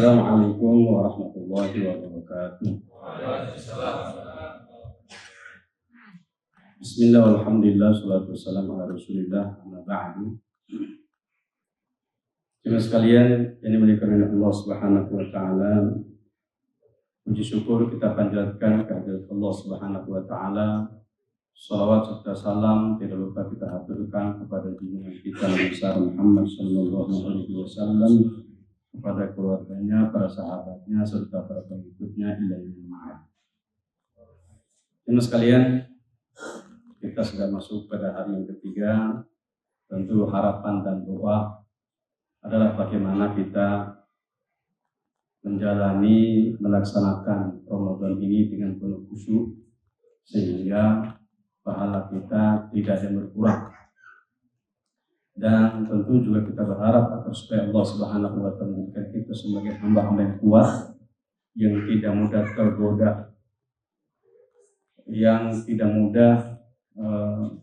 Assalamualaikum warahmatullahi wabarakatuh. Bismillah, alhamdulillah, salatu wassalamu ala rasulillah, amma ba'du. Jemaah sekalian yang dimuliakan oleh Allah Subhanahu wa taala, puji syukur kita panjatkan kehadirat Allah Subhanahu wa taala. Salawat serta salam tidak lupa kita haturkan kepada junjungan kita Nabi besar Muhammad sallallahu alaihi wasallam, kepada keluarganya, para sahabatnya, serta para pengikutnya ila yaumil ma'ad. Jemaah sekalian, kita sudah masuk pada hari yang ketiga. Tentu harapan dan doa adalah bagaimana kita menjalani, melaksanakan Ramadan ini dengan penuh khusyuk, sehingga pahala kita tidak ada berkurang. Dan tentu juga kita berharap agar supaya Allah Subhanahu wa taala menjadikan kita sebagai hamba-hamba yang kuat, yang tidak mudah tergoda, yang tidak mudah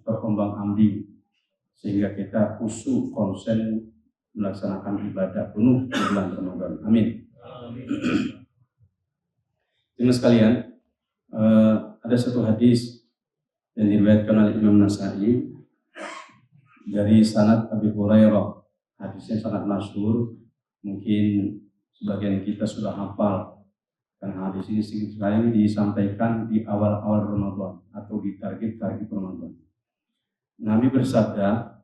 terombang-ambing, sehingga kita khusyuk konsen melaksanakan ibadah penuh di bulan Ramadan. Amin. Jemaah sekalian, ada satu hadis yang diriwayatkan oleh Imam Nasai dari sanad Abi Hurairah. Hadisnya sangat masyhur, mungkin sebagian kita sudah hafal, karena hadis ini sering disampaikan di awal-awal Ramadan atau di target-target Ramadan. Nabi bersabda,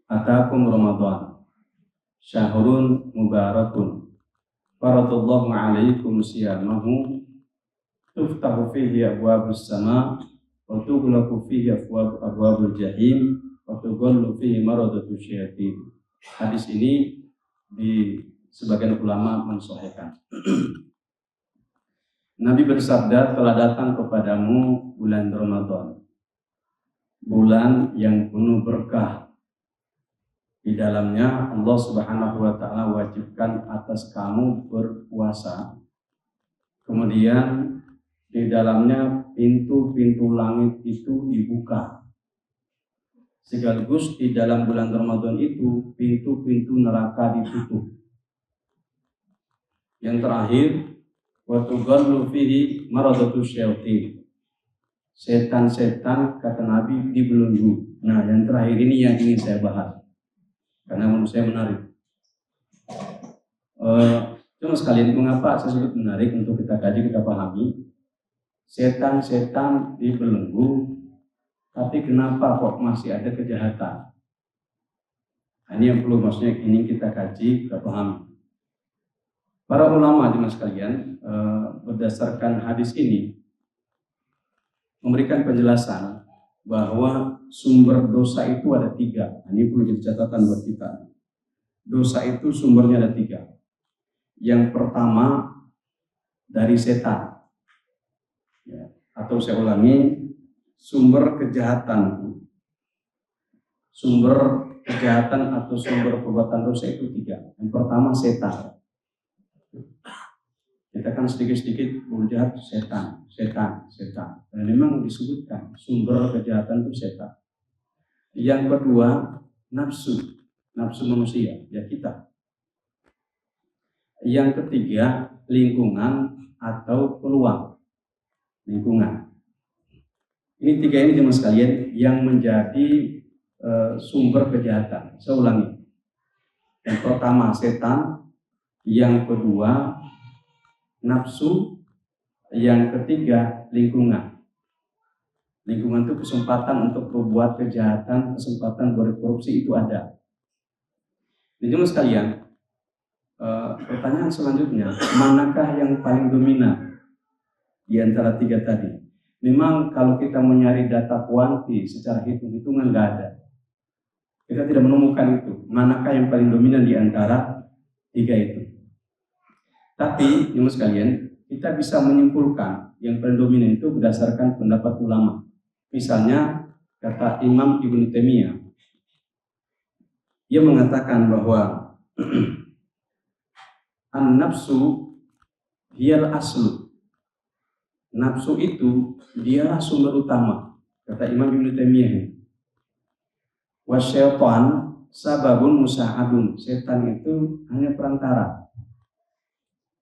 "Atakum Ramadan, syahrun mubarakun, faradallahu alaikum siyamahu, tuftahu fihi abwabus sama, wa tughlaqu fihi abwabul jahim, wa tughallu fihi maradatu syayatin." Hadis ini di sebagian ulama mensahihkan. Nabi bersabda, "Telah datang kepadamu bulan Ramadan, bulan yang penuh berkah. Di dalamnya Allah Subhanahu wa taala wajibkan atas kamu berpuasa. Kemudian di dalamnya pintu-pintu langit itu dibuka. Sekaligus di dalam bulan Ramadan itu pintu-pintu neraka ditutup. Yang terakhir, wa tughallu fihi maradatu syayatin. Setan-setan, kata Nabi, dibelenggu. Nah, yang terakhir ini yang ingin saya bahas, karena menurut saya menarik. Cuma sekalian, mengapa saya sebut menarik untuk kita kaji, kita pahami. Setan-setan dibelenggu, tapi kenapa kok masih ada kejahatan? Nah, ini yang perlu maksudnya ini kita kaji, kita pahami. Para ulama jemaah sekalian, berdasarkan hadis ini memberikan penjelasan bahwa sumber dosa itu ada 3. Ini perlu jadi catatan buat kita. Dosa itu sumbernya ada 3. Yang pertama dari setan, ya, atau saya ulangi, sumber kejahatan. Sumber kejahatan atau sumber perbuatan dosa itu 3. Yang pertama setan. Kita kan sedikit-sedikit melihat setan. Dan memang disebutkan sumber kejahatan itu setan. Yang kedua, nafsu manusia, ya kita. Yang ketiga, lingkungan atau peluang lingkungan. Ini 3 ini jemaah sekalian yang menjadi sumber kejahatan. Saya ulangi. Yang pertama setan, yang kedua nafsu, yang ketiga lingkungan. Lingkungan itu kesempatan untuk berbuat kejahatan, kesempatan berkorupsi itu ada. Jadi jemaah sekalian, pertanyaan selanjutnya, manakah yang paling dominan di antara 3 tadi? Memang kalau kita mencari data kuanti secara hitung-hitungan nggak ada. Kita tidak menemukan itu. Manakah yang paling dominan di antara 3 itu? Tapi, jemaah sekalian, kita bisa menyimpulkan yang paling dominan itu berdasarkan pendapat ulama. Misalnya, kata Imam Ibnu Taimiyah, ia mengatakan bahwa an-nafsu hiyal aslu. Nafsu itu dia sumber utama, kata Imam Ibnu Taimiyah. Wasyaitan sababun musa'adun. Setan itu hanya perantara.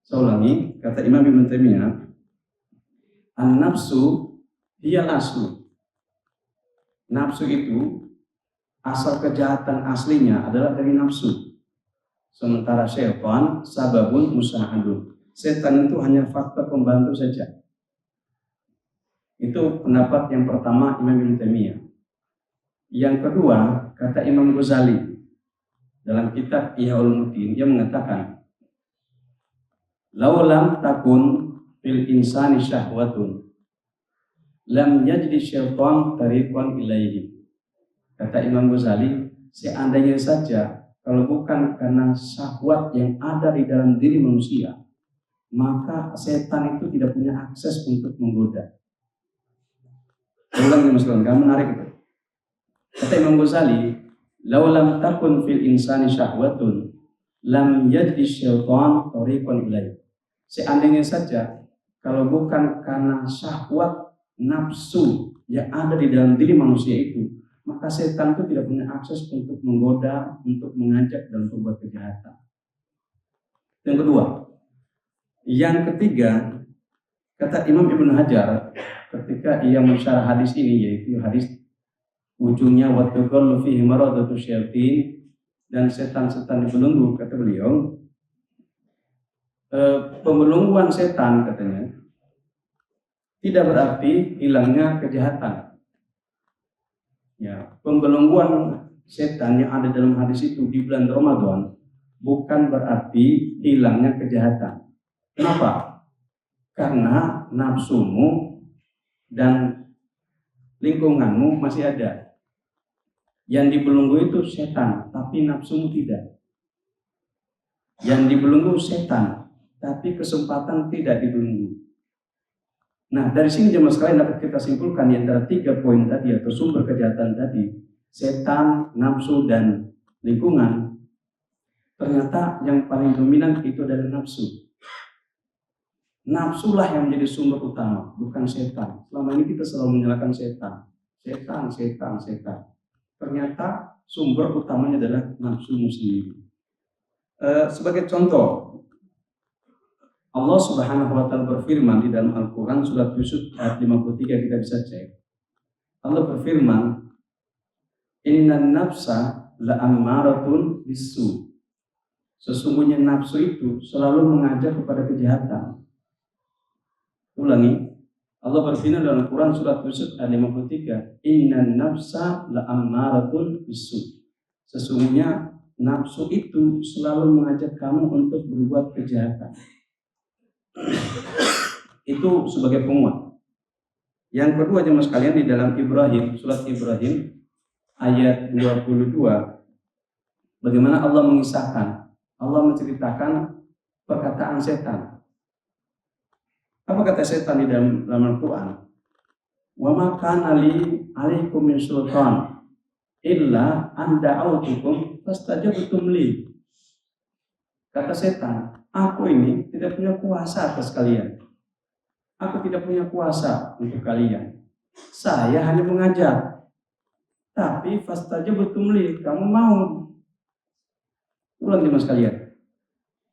Saya ulangi, kata Imam Ibn Taimiyah, an-nafsu hiya aslu. Nafsu itu asal kejahatan aslinya adalah dari nafsu. Sementara syaitan sababun musa'adun. Setan itu hanya faktor pembantu saja. Itu pendapat yang pertama Imam Ibn Taimiyah. Yang kedua, kata Imam Ghazali dalam kitab Ihya Ulumuddin, dia mengatakan, "Law lam takun fil insani syahwatun, lam yajdi syaitan tariqan ilaihi." Kata Imam Ghazali, seandainya saja kalau bukan karena syahwat yang ada di dalam diri manusia, maka setan itu tidak punya akses untuk menggoda. Ulang Mas Kawan, kamu menarik itu. Kata Imam Ghazali, "Law lam takun fil insani syahwatun, lam yajdi syaitan tariqan ilaihi." Seandainya saja kalau bukan karena syahwat nafsu yang ada di dalam diri manusia itu, maka setan itu tidak punya akses untuk menggoda, untuk mengajak dalam berbuat kejahatan. Yang kedua. Yang ketiga, kata Imam Ibn Hajar ketika ia mensyarah hadis ini, yaitu hadis ujungnya wattaqallu fihi maradatu syaitin, dan setan-setan dibelenggu, kata beliau, pembelengguan setan katanya tidak berarti hilangnya kejahatan. Ya, pembelengguan setan yang ada dalam hadis itu di bulan Ramadan bukan berarti hilangnya kejahatan. Kenapa? Karena nafsumu dan lingkunganmu masih ada. Yang dibelenggu itu setan, tapi nafsumu tidak. Yang dibelenggu setan, tapi kesempatan tidak dibelenggu. Nah, dari sini jemaah sekalian dapat kita simpulkan di antara 3 poin tadi atau sumber kejahatan tadi, setan, nafsu, dan lingkungan, ternyata yang paling dominan itu adalah nafsu. Nafsulah yang menjadi sumber utama, bukan setan. Selama ini kita selalu menyalahkan setan. Setan. Ternyata sumber utamanya adalah nafsumu sendiri. Sebagai contoh, Allah Subhanahu wa Ta'ala berfirman di dalam Al-Quran surat Yusuf ayat 53, kita bisa cek. Allah berfirman, "Innan nafsa la'ammaratun bisu." Sesungguhnya nafsu itu selalu mengajak kepada kejahatan. Ulangi, Allah berfirman dalam Al-Quran surat Yusuf ayat 53, "Innan nafsa la'ammaratun bisu." Sesungguhnya nafsu itu selalu mengajak kamu untuk berbuat kejahatan. Itu sebagai penguat. Yang kedua jemaah sekalian, di dalam Ibrahim, surat Ibrahim ayat 22, bagaimana Allah mengisahkan, Allah menceritakan perkataan setan. Apa kata setan di dalam Al-Quran? "Wa ma kana li 'alaikum min sultan illa an da'awtukum fastajabtum li." Kata setan, "Aku ini tidak punya kuasa atas kalian. Aku tidak punya kuasa untuk kalian. Saya hanya mengajak. Tapi fastajabtum li, kamu mau." Ulang jemaah sekalian.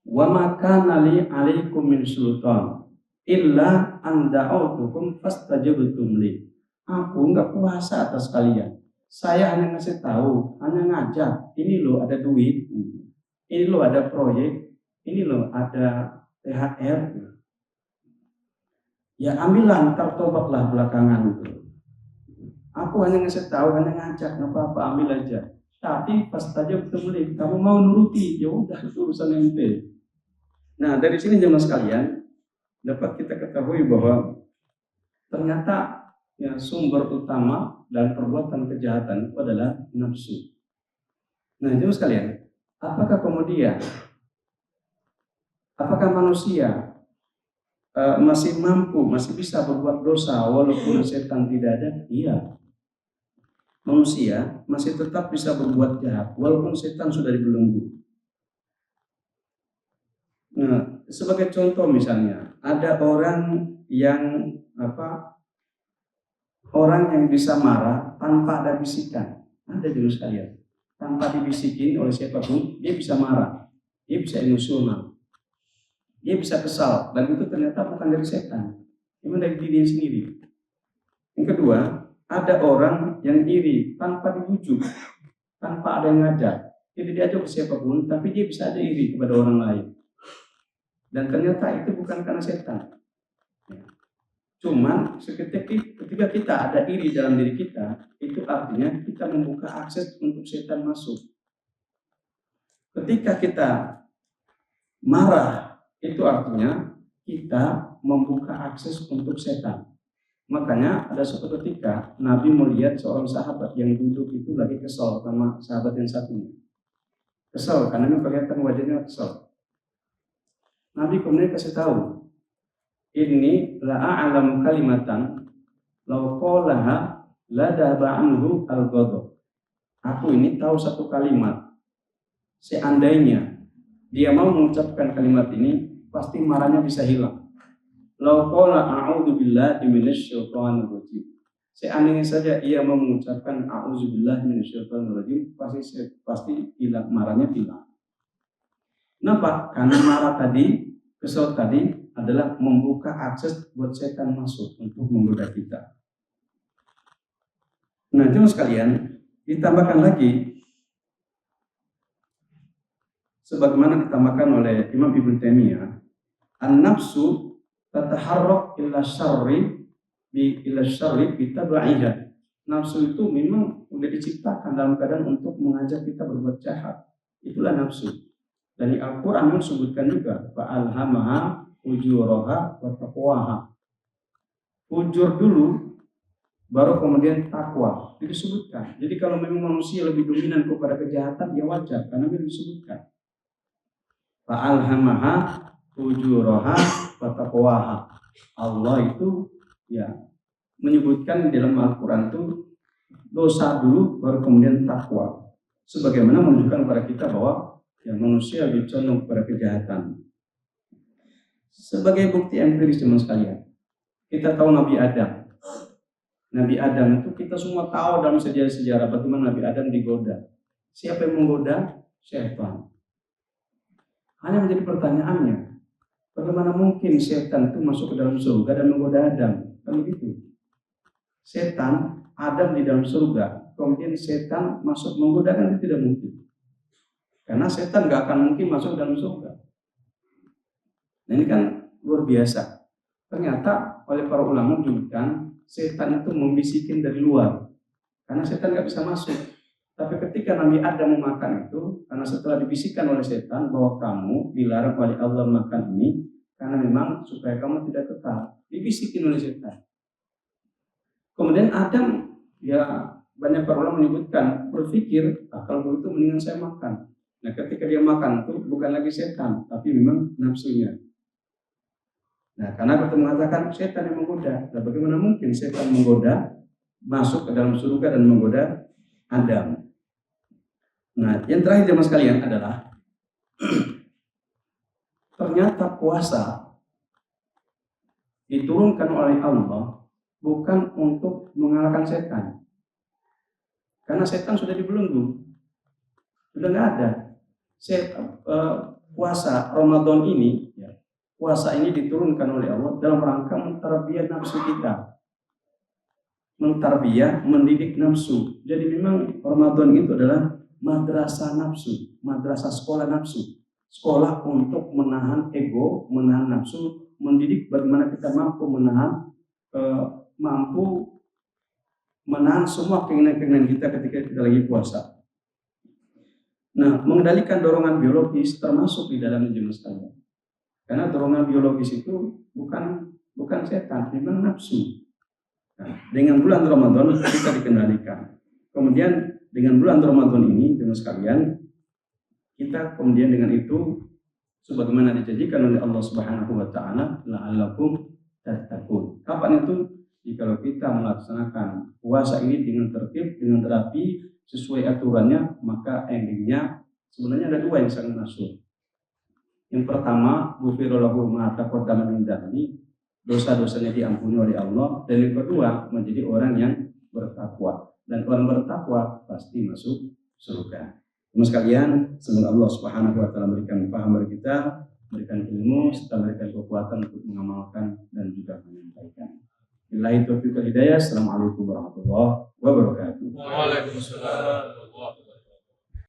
"Wa ma kana li 'alaikum min sultan illa an da'awtukum fastajabtum li." Aku enggak kuasa atas kalian. Saya hanya ngasih tahu, hanya ngajak. Ini loh ada duit. Ini loh ada proyek. Ini loh ada THR. Ya ambillah, ntar tobatlah belakangan itu. Aku hanya ngasih tahu, hanya ngajak, nggak apa-apa, ambil aja. Tapi pas saja ketemu, kamu mau nuruti, ya udah itu urusan ente. Nah, dari sini jemaah sekalian dapat kita ketahui bahwa ternyata ya sumber utama dan perbuatan kejahatan itu adalah nafsu. Nah, jemaah sekalian, apakah manusia masih mampu, masih bisa berbuat dosa walaupun setan tidak ada? Iya. Manusia masih tetap bisa berbuat jahat walaupun setan sudah dibelenggu. Nah, sebagai contoh misalnya, ada orang yang bisa marah tanpa ada bisikan. Ada juga sekalian. Tanpa dibisikin oleh siapapun, dia bisa marah. Dia bisa emosional. Dia bisa kesal dan itu ternyata bukan dari setan, cuma dari dirinya sendiri. Yang kedua, ada orang yang iri tanpa dibujuk, tanpa ada yang ngajak. Tidak diajak ke siapapun, tapi dia bisa aja iri kepada orang lain. Dan ternyata itu bukan karena setan. Cuman ketika kita ada iri dalam diri kita, itu artinya kita membuka akses untuk setan masuk. Ketika kita marah, itu artinya kita membuka akses untuk setan. Makanya ada suatu ketika Nabi melihat seorang sahabat yang duduk itu lagi kesal sama sahabat yang satunya. Kesal karena kelihatan wajahnya kesal. Nabi kemudian kasih tahu, ini la'a'lamu kalimatan law qalaha la dhaba anhu al-ghadab. Aku ini tahu satu kalimat, seandainya dia mau mengucapkan kalimat ini, pasti marahnya bisa hilang. Law qala a'udzu billahi minasyaitonir rajim. Seandainya saja ia mau mengucapkan a'udzu billahi minasyaitonir rajim, pasti hilang, marahnya hilang. Kenapa? Karena marah tadi, kesal tadi adalah membuka akses buat setan masuk untuk menggoda kita. Nah, teman sekalian, ditambahkan lagi sebagaimana ditambahkan oleh Imam Ibnu Taimiyah, an-nafsu tataharrak ila syarri bi tabi'iha. Nafsu itu memang sudah diciptakan dalam keadaan untuk mengajak kita berbuat jahat. Itulah nafsu. Dan di Al-Qur'an disebutkan juga fa'alhamaha ujuraha wa taqwaha. Ujur dulu baru kemudian takwa disebutkan. Jadi kalau memang manusia lebih dominan kepada kejahatan, ya wajar karena itu disebutkan. Fa'alhamaha ujuraha wa taqwaha. Allah itu ya menyebutkan di dalam Al-Qur'an itu dosa dulu baru kemudian takwa. Sebagaimana menunjukkan kepada kita bahwa ya manusia lebih condong kepada kejahatan. Sebagai bukti empiris teman sekalian, kita tahu Nabi Adam. Nabi Adam itu kita semua tahu dalam sejarah-sejarah bagaimana Nabi Adam digoda. Siapa yang menggoda? Setan. Hanya menjadi pertanyaannya, bagaimana mungkin setan itu masuk ke dalam surga dan menggoda Adam? Kan begitu. Setan, Adam di dalam surga, kemudian setan masuk menggoda, kan itu tidak mungkin. Karena setan gak akan mungkin masuk ke dalam surga. Nah, ini kan luar biasa. Ternyata oleh para ulama menyebutkan setan itu membisikin dari luar. Karena setan gak bisa masuk. Tapi ketika Nabi Adam memakan itu, karena setelah dibisikkan oleh setan bahwa kamu dilarang oleh Allah makan ini, karena memang supaya kamu tidak kekal. Dibisikin oleh setan. Kemudian Adam, ya banyak para ulama menyebutkan, berpikir, kalau begitu mendingan saya makan. Nah, ketika dia makan itu bukan lagi setan, tapi memang nafsunya. Nah, karena kita mengatakan setan yang menggoda. Nah, bagaimana mungkin setan menggoda masuk ke dalam surga dan menggoda Adam? Nah, yang terakhir teman sekalian adalah ternyata puasa diturunkan oleh Allah bukan untuk mengalahkan setan. Karena setan sudah dibelenggu. Sudah nggak ada. Puasa Ramadan ini, ya, puasa ini diturunkan oleh Allah dalam rangka mentarbiyah nafsu kita. Mentarbiyah, mendidik nafsu. Jadi memang Ramadan itu adalah madrasah nafsu, madrasah sekolah nafsu. Sekolah untuk menahan ego, menahan nafsu, mendidik bagaimana kita mampu menahan semua keinginan-keinginan kita ketika kita lagi puasa. Nah, mengendalikan dorongan biologis termasuk di dalam jemaah sekalian. Karena dorongan biologis itu bukan setan, memang nafsu. Nah, dengan bulan Ramadan kita dikendalikan. Kemudian dengan bulan Ramadan ini jemaah sekalian, kita kemudian dengan itu sebagaimana dijanjikan oleh Allah Subhanahu wa taala, la'allakum tattaqun. Kapan itu? Jika kita melaksanakan puasa ini dengan tertib, dengan terapi, sesuai aturannya, maka endingnya sebenarnya ada dua yang sangat masuk. Yang pertama, ghufira lahu ma taqaddama min dzambi, dosa-dosanya diampuni oleh Allah. Dan yang kedua, menjadi orang yang bertakwa. Dan orang bertakwa pasti masuk surga. Teman sekalian, semoga Allah Subhanahu wa taala memberikan paham bagi kita memberikan ilmu serta memberikan kekuatan untuk mengamalkan dan juga menyampaikan. Billahi taufiq wal hidayah. Assalamualaikum warahmatullahi wabarakatuh. Waalaikumsalam.